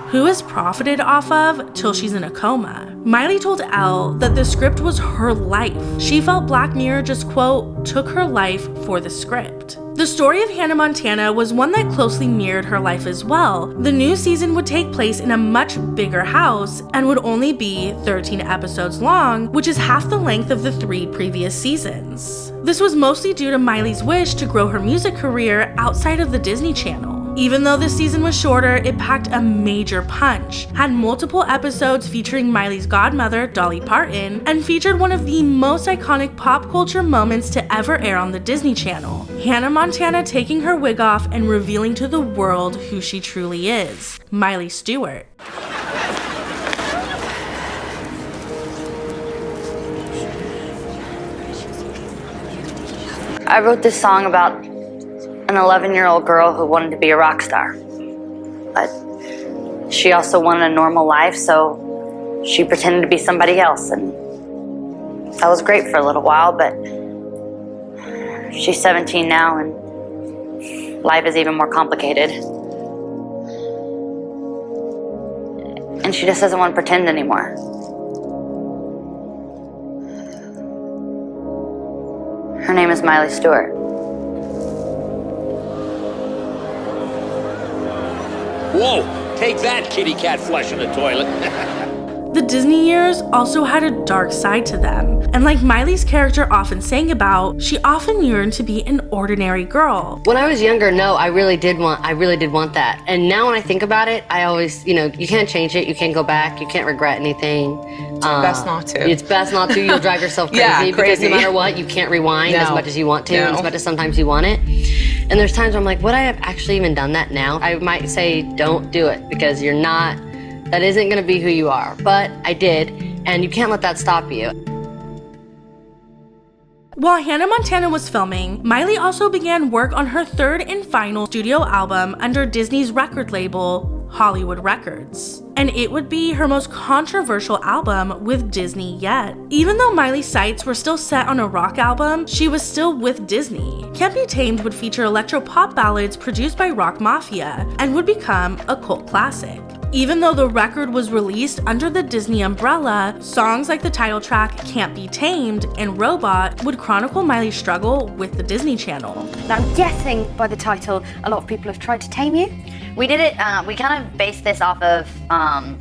Who has profited off of Till She's in a Coma. Miley told Elle that the script was her life. She felt Black Mirror just, quote, took her life for the script. The story of Hannah Montana was one that closely mirrored her life as well. The new season would take place in a much bigger house and would only be 13 episodes long, which is half the length of the 3 previous seasons. This was mostly due to Miley's wish to grow her music career outside of the Disney Channel. Even though this season was shorter, it packed a major punch, had multiple episodes featuring Miley's godmother, Dolly Parton, and featured one of the most iconic pop culture moments to ever air on the Disney Channel. Hannah Montana taking her wig off and revealing to the world who she truly is, Miley Stewart. I wrote this song about an 11-year-old girl who wanted to be a rock star. But she also wanted a normal life, so she pretended to be somebody else. And that was great for a little while, but she's 17 now, and life is even more complicated. And she just doesn't want to pretend anymore. Her name is Miley Stewart. Whoa, take that, kitty cat flush in the toilet. Disney years also had a dark side to them. And like Miley's character often sang about, she often yearned to be an ordinary girl. When I was younger, no, I really did want that. And now when I think about it, I always, you can't change it, you can't go back, you can't regret anything. It's best not to. It's best not to. You'll drive yourself crazy, because no matter what, you can't rewind as much as you want to, as much as sometimes you want it. And there's times where I'm like, would I have actually even done that now? I might say, don't do it, because that isn't gonna be who you are. But I did, and you can't let that stop you. While Hannah Montana was filming, Miley also began work on her third and final studio album under Disney's record label, Hollywood Records. And it would be her most controversial album with Disney yet. Even though Miley's sights were still set on a rock album, she was still with Disney. Can't Be Tamed would feature electro-pop ballads produced by Rock Mafia and would become a cult classic. Even though the record was released under the Disney umbrella, songs like the title track Can't Be Tamed and Robot would chronicle Miley's struggle with the Disney Channel. Now I'm guessing by the title, a lot of people have tried to tame you. We did it, we kind of based this off of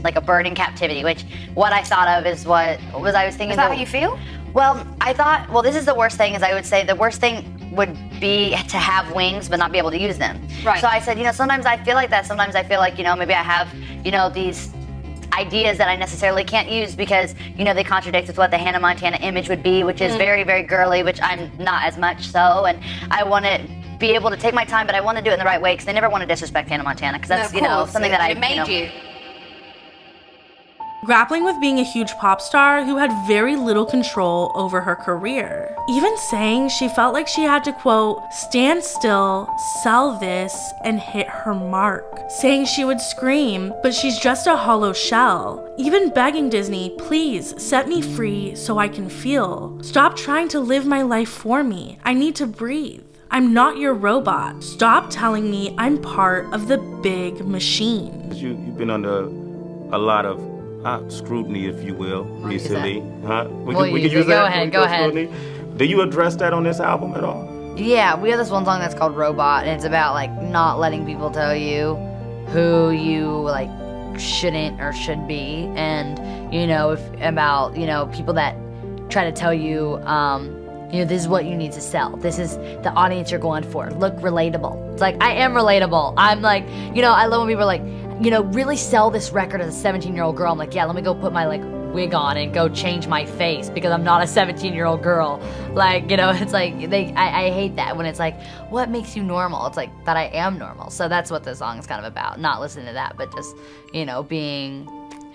like a bird in captivity, which what I thought of is I was thinking. Is that how you feel? Well, I thought, this is the worst thing, is I would say the worst thing would be to have wings but not be able to use them. Right. So I said, sometimes I feel like that. Sometimes I feel like, maybe I have, these ideas that I necessarily can't use because, they contradict with what the Hannah Montana image would be, which is very, very girly, which I'm not as much so. And I want to be able to take my time, but I want to do it in the right way because I never want to disrespect Hannah Montana because that's, something that I made you. Grappling with being a huge pop star who had very little control over her career. Even saying she felt like she had to, quote, stand still, sell this, and hit her mark. Saying she would scream, but she's just a hollow shell. Even begging Disney, please set me free so I can feel. Stop trying to live my life for me. I need to breathe. I'm not your robot. Stop telling me I'm part of the big machine. You've been under a lot of scrutiny, if you will, recently. We can use that. Go ahead. Scrutiny. Do you address that on this album at all? Yeah, we have this one song that's called Robot, and it's about not letting people tell you who you shouldn't or should be, and about people that try to tell you this is what you need to sell. This is the audience you're going for. Look relatable. It's I am relatable. I'm I love when people are really sell this record as a 17-year-old girl. I'm like, yeah, let me go put my wig on and go change my face because I'm not a 17-year-old girl. It's I hate that when it's what makes you normal? It's that I am normal. So that's what this song is kind of about. Not listening to that, but just, being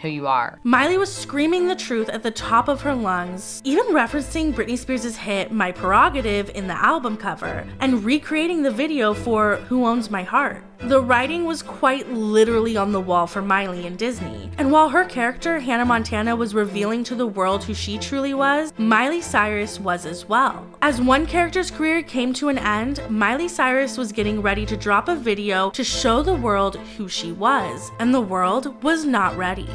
who you are. Miley was screaming the truth at the top of her lungs, even referencing Britney Spears' hit My Prerogative in the album cover, and recreating the video for Who Owns My Heart. The writing was quite literally on the wall for Miley and Disney, and while her character, Hannah Montana, was revealing to the world who she truly was, Miley Cyrus was as well. As one character's career came to an end, Miley Cyrus was getting ready to drop a video to show the world who she was, and the world was not ready.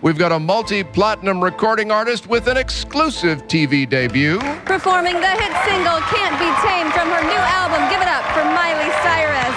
We've got a multi-platinum recording artist with an exclusive TV debut. Performing the hit single Can't Be Tamed from her new album, give it up for Miley Cyrus.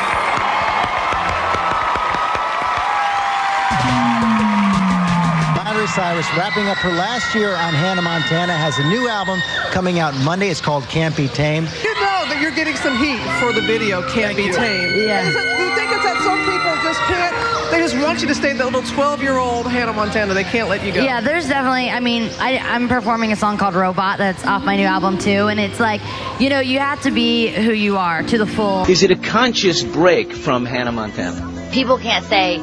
Miley Cyrus, wrapping up her last year on Hannah Montana, has a new album coming out Monday. It's called Can't Be Tamed. You know that you're getting some heat for the video Can't Be Tamed. Yeah. Do you think it's that some people just can't, they just want you to stay the little 12-year-old Hannah Montana. They can't let you go. Yeah, there's definitely, I'm performing a song called Robot that's off my new album too, and it's you have to be who you are to the full. Is it a conscious break from Hannah Montana? People can't say,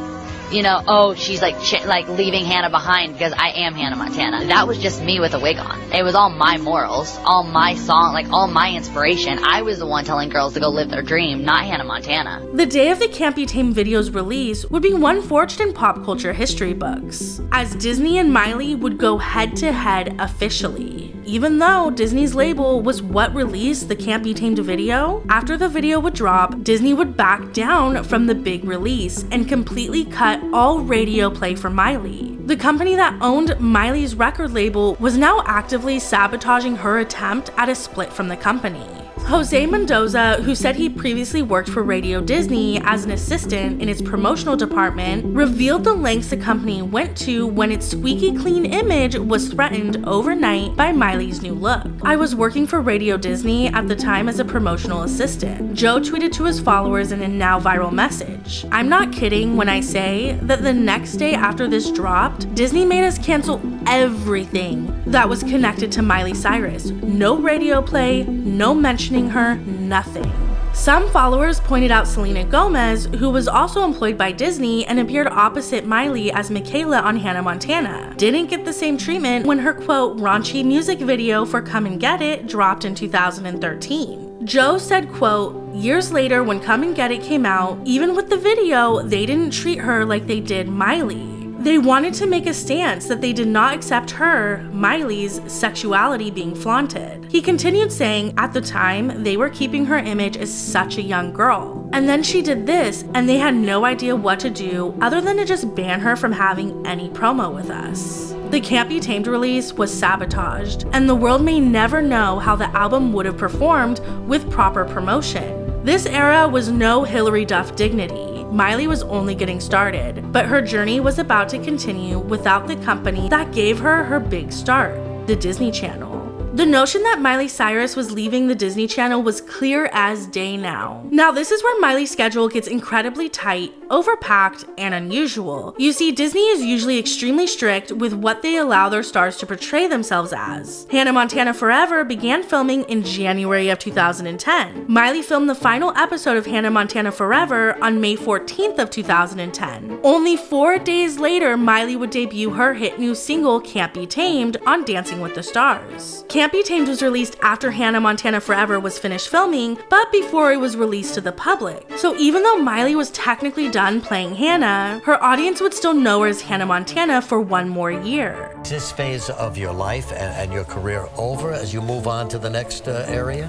oh, she's leaving Hannah behind because I am Hannah Montana. That was just me with a wig on. It was all my morals, all my song, all my inspiration. I was the one telling girls to go live their dream, not Hannah Montana. The day of the Can't Be Tamed video's release would be one forged in pop culture history books, as Disney and Miley would go head to head officially. Even though Disney's label was what released the Can't Be Tamed video, after the video would drop, Disney would back down from the big release and completely cut all radio play for Miley. The company that owned Miley's record label was now actively sabotaging her attempt at a split from the company. Jose Mendoza, who said he previously worked for Radio Disney as an assistant in its promotional department, revealed the lengths the company went to when its squeaky clean image was threatened overnight by Miley's new look. "I was working for Radio Disney at the time as a promotional assistant," Joe tweeted to his followers in a now viral message. "I'm not kidding when I say that the next day after this dropped, Disney made us cancel everything that was connected to Miley Cyrus. No radio play, no mentioning her, nothing." Some followers pointed out Selena Gomez, who was also employed by Disney and appeared opposite Miley as Michaela on Hannah Montana, didn't get the same treatment when her quote raunchy music video for Come and Get It dropped in 2013. Joe said, quote, "Years later when Come and Get It came out, even with the video, they didn't treat her like they did Miley. They wanted to make a stance that they did not accept her, Miley's, sexuality being flaunted." He continued saying, "At the time, they were keeping her image as such a young girl. And then she did this, and they had no idea what to do other than to just ban her from having any promo with us." The Can't Be Tamed release was sabotaged, and the world may never know how the album would have performed with proper promotion. This era was no Hilary Duff dignity. Miley was only getting started, but her journey was about to continue without the company that gave her her big start, the Disney Channel. The notion that Miley Cyrus was leaving the Disney Channel was clear as day now. Now this is where Miley's schedule gets incredibly tight, overpacked, and unusual. You see, Disney is usually extremely strict with what they allow their stars to portray themselves as. Hannah Montana Forever began filming in January of 2010. Miley filmed the final episode of Hannah Montana Forever on May 14th of 2010. Only 4 days later, Miley would debut her hit new single Can't Be Tamed on Dancing with the Stars. Can't Be Tamed was released after Hannah Montana Forever was finished filming, but before it was released to the public. So even though Miley was technically done playing Hannah, her audience would still know her as Hannah Montana for one more year. Is this phase of your life and your career over as you move on to the next area?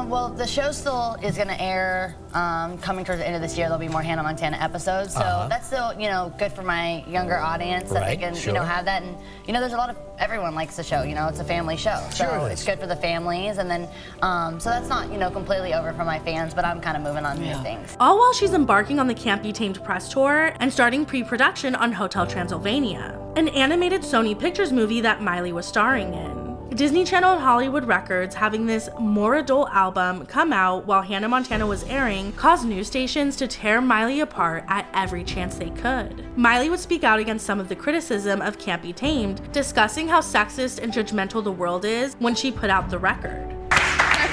Well, the show still is going to air coming towards the end of this year. There'll be more Hannah Montana episodes, so that's still, good for my younger audience that they can, have that. And there's a lot of everyone likes the show. It's a family show, so it's good for the families. And then, so that's not completely over for my fans, but I'm kind of moving on to new things. All while she's embarking on the Can't Be Tamed press tour and starting pre-production on Hotel Transylvania, an animated Sony Pictures movie that Miley was starring in. Disney Channel and Hollywood Records having this more adult album come out while Hannah Montana was airing caused news stations to tear Miley apart at every chance they could. Miley would speak out against some of the criticism of Can't Be Tamed, discussing how sexist and judgmental the world is when she put out the record.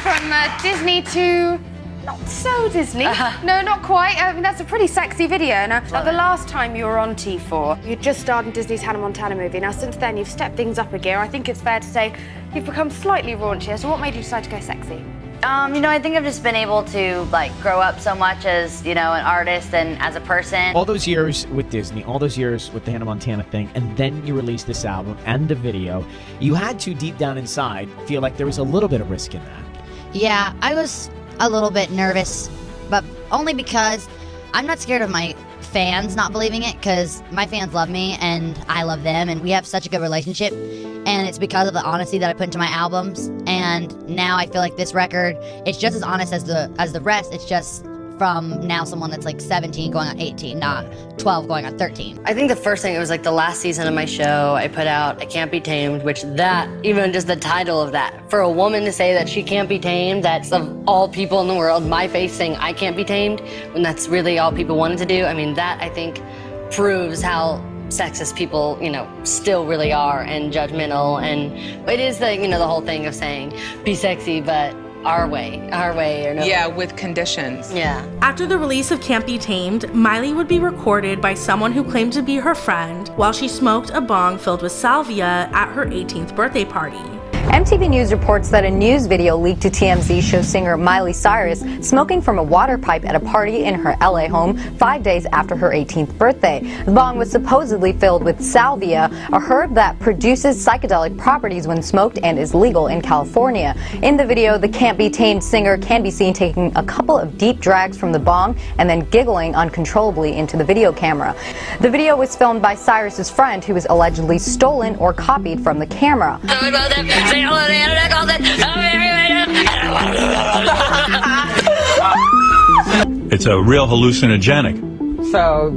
From Disney to not so Disney. No, not quite. I mean, that's a pretty sexy video. Now, the last time you were on T4, you just starred in Disney's Hannah Montana movie. Now, since then, you've stepped things up a gear. I think it's fair to say you've become slightly raunchier. So what made you decide to go sexy? I think I've just been able to, grow up so much as, an artist and as a person. All those years with Disney, all those years with the Hannah Montana thing, and then you released this album and the video, you had to, deep down inside, feel like there was a little bit of risk in that. Yeah, I was a little bit nervous, but only because I'm not scared of my fans not believing it, because my fans love me and I love them, and we have such a good relationship, and it's because of the honesty that I put into my albums. And now I feel like this record, it's just as honest as the rest. It's just from now someone that's 17 going on 18, not 12 going on 13. I think the first thing, it was the last season of my show, I put out I Can't Be Tamed, which even just the title of that, for a woman to say that she can't be tamed, that's of all people in the world, my face saying I can't be tamed, when that's really all people wanted to do. I mean, that I think proves how sexist people, still really are, and judgmental. And it is the whole thing of saying, be sexy, but our way or no. Yeah, with conditions. Yeah. After the release of Can't Be Tamed, Miley would be recorded by someone who claimed to be her friend while she smoked a bong filled with salvia at her 18th birthday party. MTV News reports that a news video leaked to TMZ shows singer Miley Cyrus smoking from a water pipe at a party in her LA home 5 days after her 18th birthday. The bong was supposedly filled with salvia, a herb that produces psychedelic properties when smoked and is legal in California. In the video, the Can't Be Tamed singer can be seen taking a couple of deep drags from the bong and then giggling uncontrollably into the video camera. The video was filmed by Cyrus's friend, who was allegedly stolen or copied from the camera. It's a real hallucinogenic. So,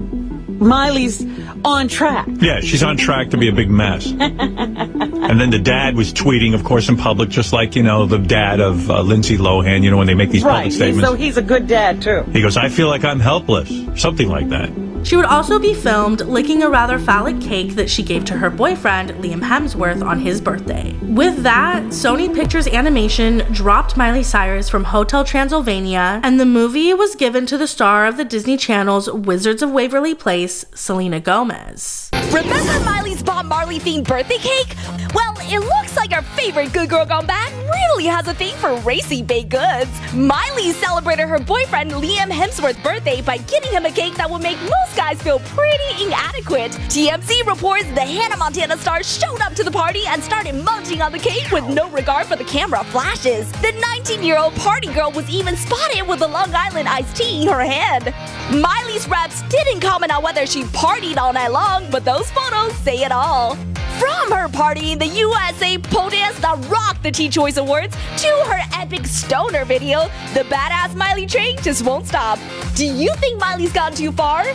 Miley's on track. Yeah, she's on track to be a big mess. And then the dad was tweeting, of course, in public, just like, you know, the dad of Lindsay Lohan, you know, when they make these public statements. So he's a good dad, too. He goes, I feel like I'm helpless. Something like that. She would also be filmed licking a rather phallic cake that she gave to her boyfriend, Liam Hemsworth, on his birthday. With that, Sony Pictures Animation dropped Miley Cyrus from Hotel Transylvania, and the movie was given to the star of the Disney Channel's Wizards of Waverly Place, Selena Gomez. Remember Miley's Bob Marley themed birthday cake? Well, it looks like our favorite good girl gone bad really has a thing for racy baked goods. Miley celebrated her boyfriend Liam Hemsworth's birthday by getting him a cake that would make most guys feel pretty inadequate. TMZ reports the Hannah Montana star showed up to the party and started munching on the cake with no regard for the camera flashes. The 19-year-old party girl was even spotted with a Long Island iced tea in her hand. Miley's reps didn't comment on whether she partied all night long, but those photos say it all. From her party in the USA pole dance that rocked the Teen Choice Awards to her epic stoner video, the badass Miley train just won't stop. Do you think Miley's gone too far?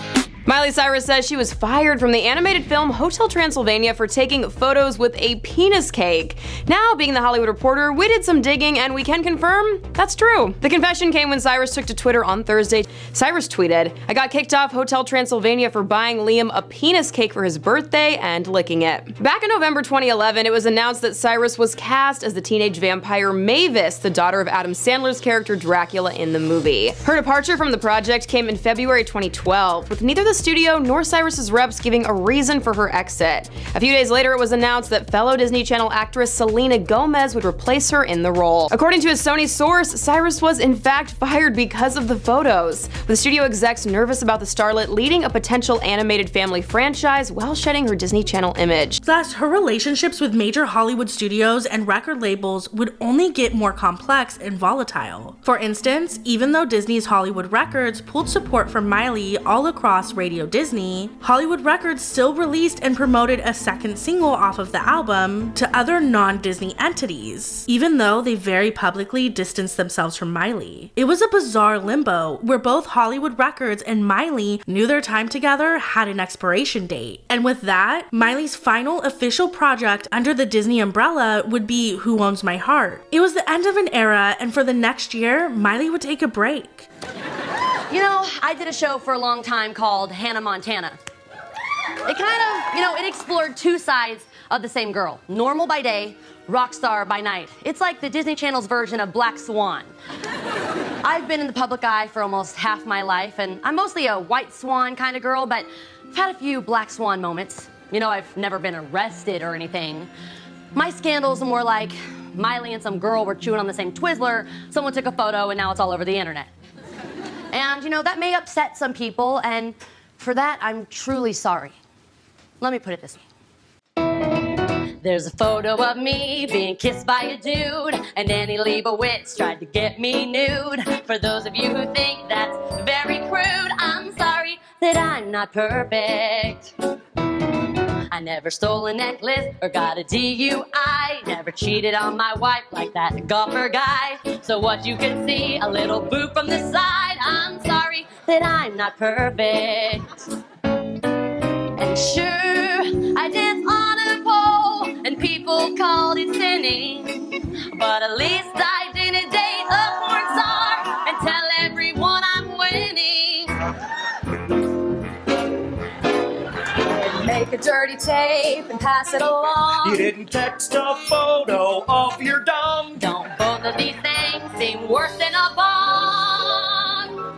Miley Cyrus says she was fired from the animated film Hotel Transylvania for taking photos with a penis cake. Now, being the Hollywood Reporter, we did some digging and we can confirm that's true. The confession came when Cyrus took to Twitter on Thursday. Cyrus tweeted, "I got kicked off Hotel Transylvania for buying Liam a penis cake for his birthday and licking it." Back in November 2011, it was announced that Cyrus was cast as the teenage vampire Mavis, the daughter of Adam Sandler's character Dracula in the movie. Her departure from the project came in February 2012, with neither the studio nor Cyrus's reps giving a reason for her exit. A few days later, it was announced that fellow Disney Channel actress Selena Gomez would replace her in the role. According to a Sony source, Cyrus was in fact fired because of the photos, with studio execs nervous about the starlet leading a potential animated family franchise while shedding her Disney Channel image. Thus, her relationships with major Hollywood studios and record labels would only get more complex and volatile. For instance, even though Disney's Hollywood Records pulled support from Miley all across Radio Disney, Hollywood Records still released and promoted a second single off of the album to other non-Disney entities, even though they very publicly distanced themselves from Miley. It was a bizarre limbo where both Hollywood Records and Miley knew their time together had an expiration date. And with that, Miley's final official project under the Disney umbrella would be Who Owns My Heart. It was the end of an era, and for the next year, Miley would take a break. You know, I did a show for a long time called Hannah Montana. It kind of, it explored two sides of the same girl. Normal by day, rock star by night. It's like the Disney Channel's version of Black Swan. I've been in the public eye for almost half my life, and I'm mostly a white swan kind of girl, but I've had a few Black Swan moments. I've never been arrested or anything. My scandals are more like Miley and some girl were chewing on the same Twizzler, someone took a photo, and now it's all over the internet. And, that may upset some people, and for that, I'm truly sorry. Let me put it this way. There's a photo of me being kissed by a dude, and Annie Leibovitz tried to get me nude. For those of you who think that's very crude, I'm sorry that I'm not perfect. I never stole a necklace or got a DUI. Never cheated on my wife like that golfer guy. So what you can see, a little boo from the side. I'm sorry that I'm not perfect. And sure, I dance on a pole and people called it sinning. But at least I didn't date a porn star and tell everyone I'm winning. Make a dirty tape and pass it along. You didn't text a photo of your dong. Don't both of these things seem worse than a bong?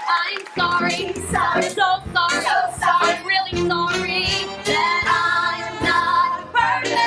I'm sorry, so sorry, I'm really sorry that I'm not perfect.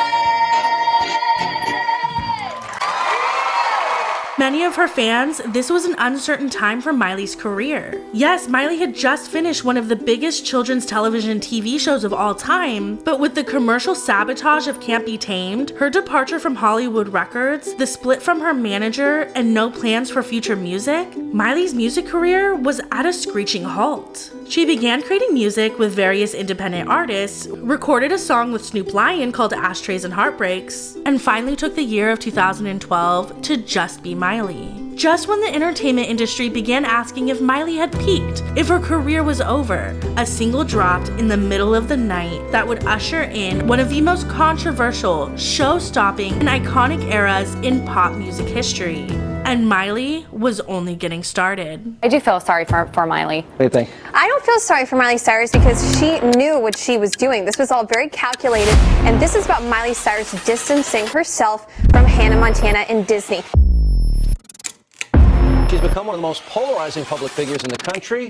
Many of her fans, this was an uncertain time for Miley's career. Yes, Miley had just finished one of the biggest children's television TV shows of all time, but with the commercial sabotage of Can't Be Tamed, her departure from Hollywood Records, the split from her manager, and no plans for future music, Miley's music career was at a screeching halt. She began creating music with various independent artists, recorded a song with Snoop Lion called Ashtrays and Heartbreaks, and finally took the year of 2012 to just be Miley. Just when the entertainment industry began asking if Miley had peaked, if her career was over, a single dropped in the middle of the night that would usher in one of the most controversial, show-stopping, and iconic eras in pop music history. And Miley was only getting started. I do feel sorry for Miley. What do you think? I don't feel sorry for Miley Cyrus because she knew what she was doing. This was all very calculated, and this is about Miley Cyrus distancing herself from Hannah Montana and Disney. She's become one of the most polarizing public figures in the country.